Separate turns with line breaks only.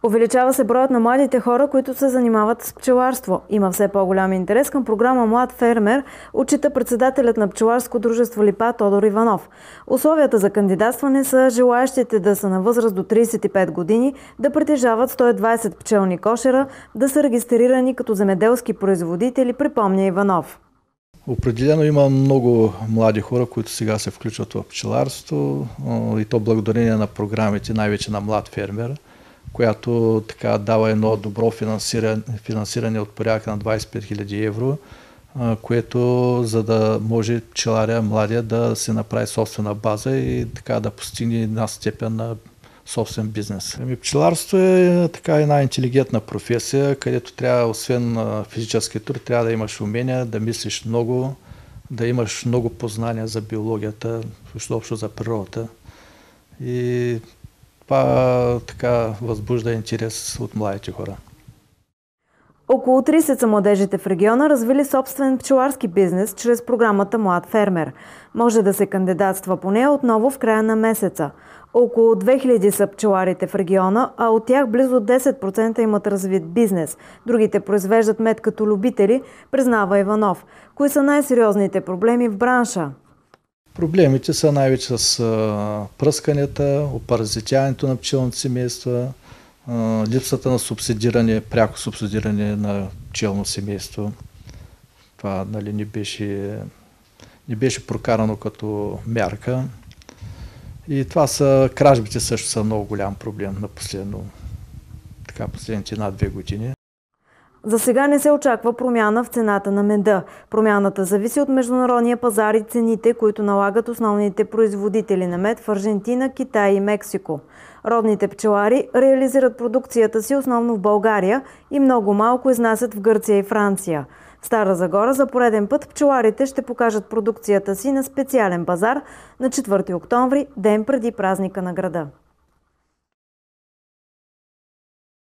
Увеличава се броят на младите хора, които се занимават с пчеларство. Има все по-голям интерес към програма "Млад фермер", отчита председателят на пчеларско дружество Липа Тодор Иванов. Условията за кандидатстване са желаещите да са на възраст до 35 години, да притежават 120 пчелни кошера, да са регистрирани като земеделски производители, припомня Иванов.
Определено има много млади хора, които сега се включват в пчеларство, и то благодарение на програмите, най-вече на "Млад фермер", която така дава едно добро финансиране от порядъка на 25 000 евро, което за да може пчеларя младия да се направи собствена база и така да постигне една степен на собствен бизнес. Пчеларство е така една интелигентна професия, където трябва, освен физически труд, трябва да имаш умения, да мислиш много, да имаш много познания за биологията, общо за природата. И това така възбужда интерес от младите хора.
Около 30 са младежите в региона, развили собствен пчеларски бизнес чрез програмата "Млад фермер". Може да се кандидатства по нея отново в края на месеца. Около 2000 са пчеларите в региона, а от тях близо 10% имат развит бизнес. Другите произвеждат мед като любители, признава Иванов. Кои са най-сериозните проблеми в бранша?
Проблемите са най-вече с пръсканията, опаразитяването на пчелните семейства, липсата на субсидиране, пряко субсидиране на пчелно семейство. Това не беше прокарано като мярка. И това са кражбите, също са много голям проблем на последните 1-2 години.
За сега не се очаква промяна в цената на меда. Промяната зависи от международния пазар и цените, които налагат основните производители на мед в Аржентина, Китай и Мексико. Родните пчелари реализират продукцията си основно в България и много малко изнасят в Гърция и Франция. В Стара Загора за пореден път пчеларите ще покажат продукцията си на специален пазар на 4 октомври, ден преди празника на града.